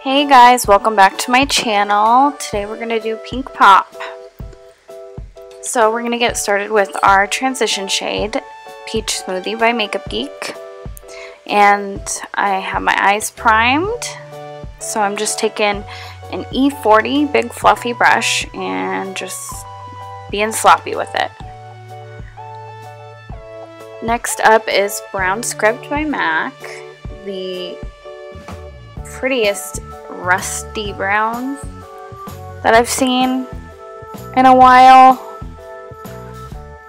Hey guys, welcome back to my channel. Today we're going to do Pink Pop. So we're going to get started with our transition shade, Peach Smoothie by Makeup Geek. And I have my eyes primed. So I'm just taking an E40 big fluffy brush and just being sloppy with it. Next up is Brown Script by M.A.C, the prettiest rusty brown that I've seen in a while.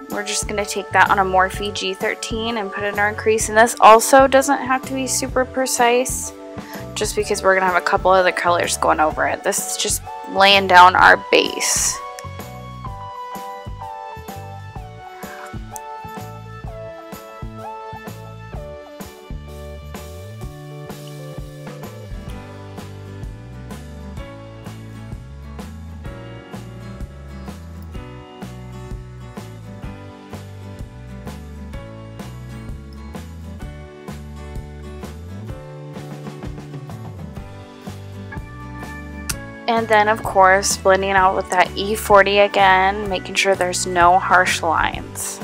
We're just going to take that on a Morphe G13 and put it in our crease. And this also doesn't have to be super precise, just because we're going to have a couple other colors going over it. This is just laying down our base. And then, of course, blending out with that E40 again, making sure there's no harsh lines.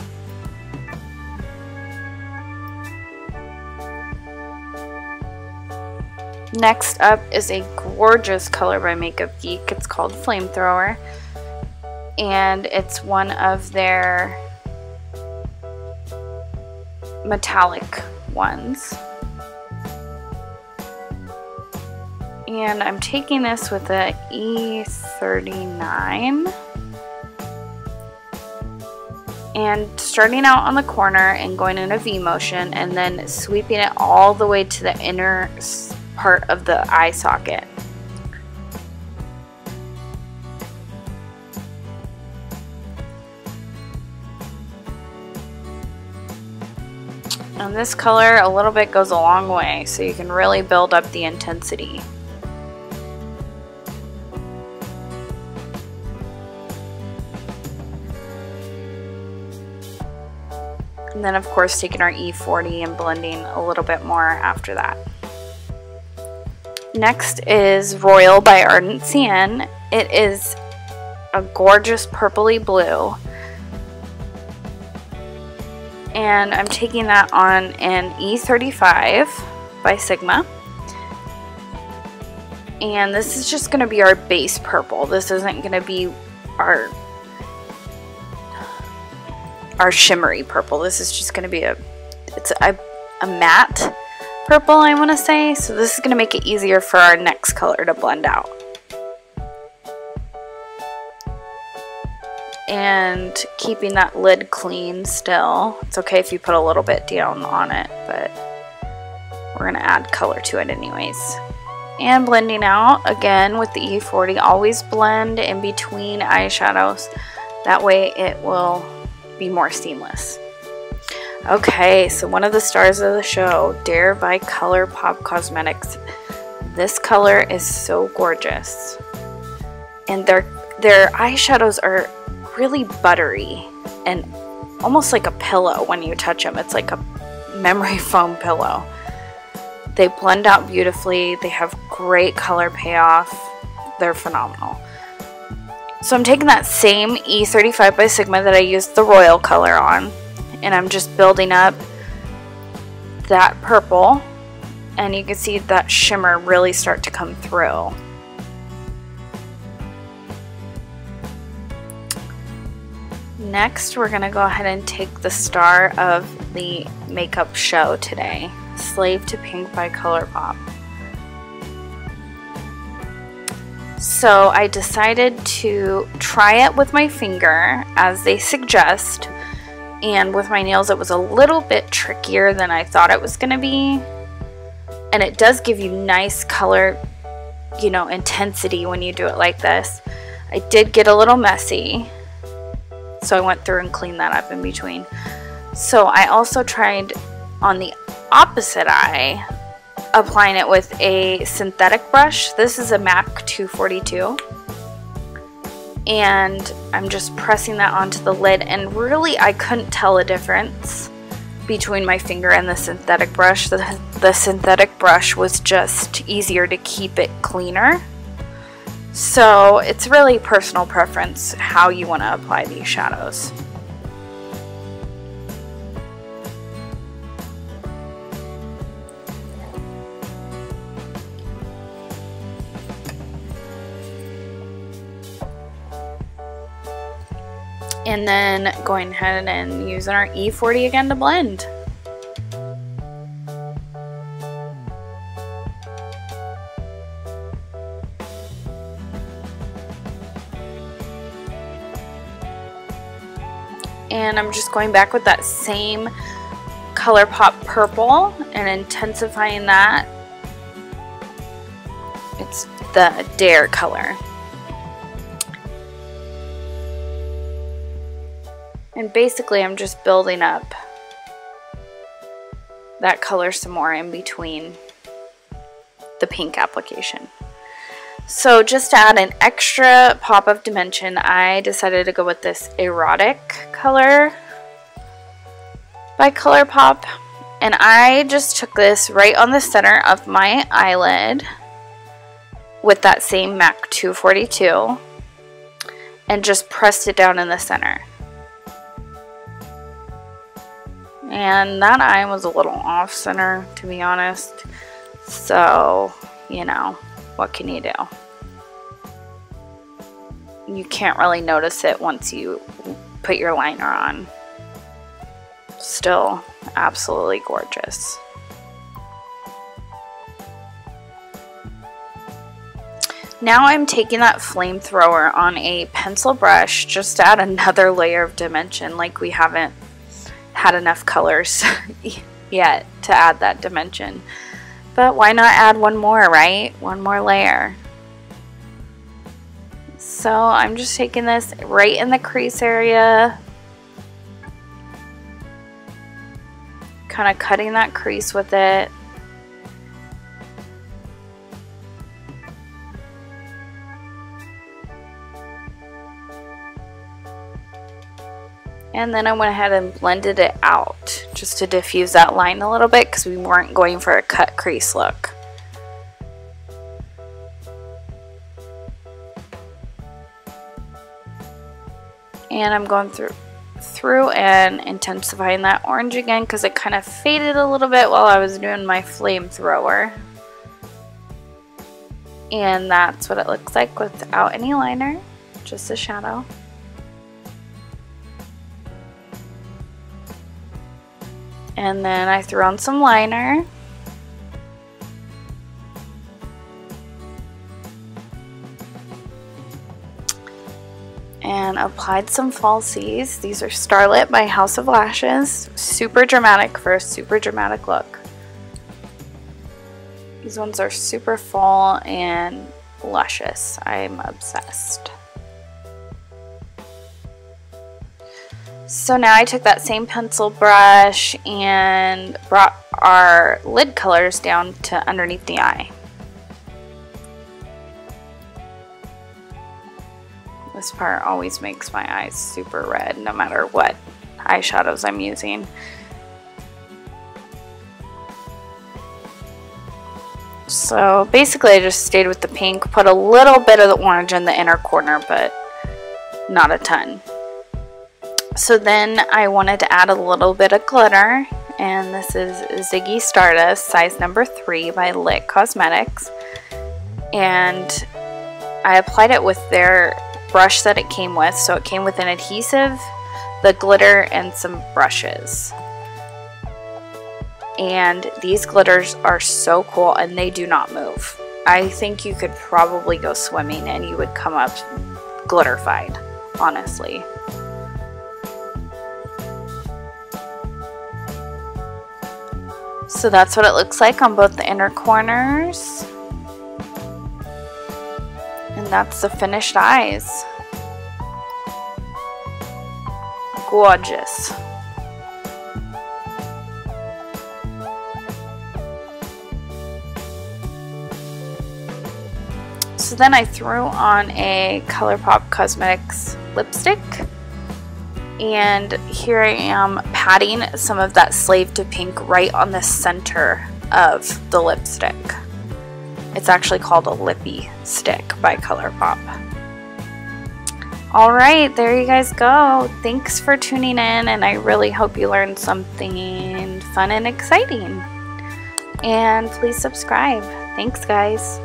Next up is a gorgeous color by Makeup Geek. It's called Flamethrower. And it's one of their metallic ones. And I'm taking this with a E39 and starting out on the corner and going in a V motion and then sweeping it all the way to the inner part of the eye socket. And this color, a little bit goes a long way, so you can really build up the intensity. And then, of course, taking our E40 and blending a little bit more after that. Next is Royal by Ardency Inn. It is a gorgeous purpley blue. And I'm taking that on an E35 by Sigma. And this is just going to be our base purple. This isn't going to be our shimmery purple. This is just going to be a matte purple, I want to say. So this is going to make it easier for our next color to blend out. And keeping that lid clean still. It's okay if you put a little bit down on it, but we're going to add color to it anyways. And blending out again with the E40. Always blend in between eyeshadows. That way it will be more seamless. Okay, so one of the stars of the show, Dare by ColourPop Cosmetics. This color is so gorgeous. And their eyeshadows are really buttery and almost like a pillow when you touch them. It's like a memory foam pillow. They blend out beautifully. They have great color payoff. They're phenomenal. So I'm taking that same E35 by Sigma that I used the Royal color on, and I'm just building up that purple, and you can see that shimmer really start to come through. Next, we're going to go ahead and take the star of the makeup show today, Slave to Pink by ColourPop. So I decided to try it with my finger as they suggest, and with my nails it was a little bit trickier than I thought it was going to be, and it does give you nice color, you know, intensity when you do it like this. I did get a little messy, so I went through and cleaned that up in between. So I also tried on the opposite eye, applying it with a synthetic brush. This is a MAC 242. And I'm just pressing that onto the lid, and really I couldn't tell a difference between my finger and the synthetic brush. The synthetic brush was just easier to keep it cleaner. So it's really personal preference how you want to apply these shadows. And then going ahead and using our E40 again to blend. And I'm just going back with that same ColourPop purple and intensifying that. It's the Dare color. And basically I'm just building up that color some more in between the pink application. So just to add an extra pop of dimension, I decided to go with this Erotic color by ColourPop. And I just took this right on the center of my eyelid with that same MAC 242 and just pressed it down in the center. And that eye was a little off center, to be honest. So, you know, what can you do? You can't really notice it once you put your liner on. Still absolutely gorgeous. Now I'm taking that flamethrower on a pencil brush just to add another layer of dimension, like we haven't had enough colors yet to add that dimension. But why not add one more, right? One more layer. So I'm just taking this right in the crease area, kind of cutting that crease with it. And then I went ahead and blended it out just to diffuse that line a little bit because we weren't going for a cut crease look. And I'm going through and intensifying that orange again because it kind of faded a little bit while I was doing my flamethrower. And that's what it looks like without any liner, just a shadow. And then I threw on some liner. And applied some falsies. These are Starlit by House of Lashes. Super dramatic for a super dramatic look. These ones are super full and luscious. I'm obsessed. So now I took that same pencil brush and brought our lid colors down to underneath the eye. This part always makes my eyes super red no matter what eyeshadows I'm using. So basically I just stayed with the pink, put a little bit of the orange in the inner corner, but not a ton. So then I wanted to add a little bit of glitter, and this is Ziggy Stardust, size number 3 by Lit Cosmetics. And I applied it with their brush that it came with. So it came with an adhesive, the glitter, and some brushes. And these glitters are so cool, and they do not move. I think you could probably go swimming and you would come up glitterified, honestly. So that's what it looks like on both the inner corners. And that's the finished eyes. Gorgeous. So then I threw on a ColourPop Cosmetics lipstick. And here I am patting some of that Slave to Pink right on the center of the lipstick. It's actually called a Lippie stick by ColourPop. Alright, there you guys go. Thanks for tuning in, and I really hope you learned something fun and exciting. And please subscribe. Thanks, guys.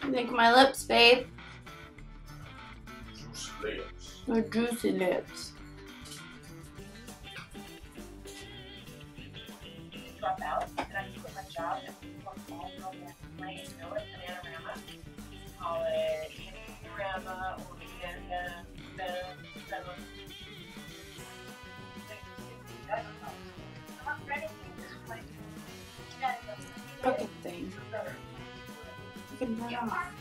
Make my lips, babe. Juicy lips. They're juicy lips. Drop out, and I can quit my job and work all from my know it, Panorama. Call it Panorama or Magenta, Fucking thing. You can turn it off.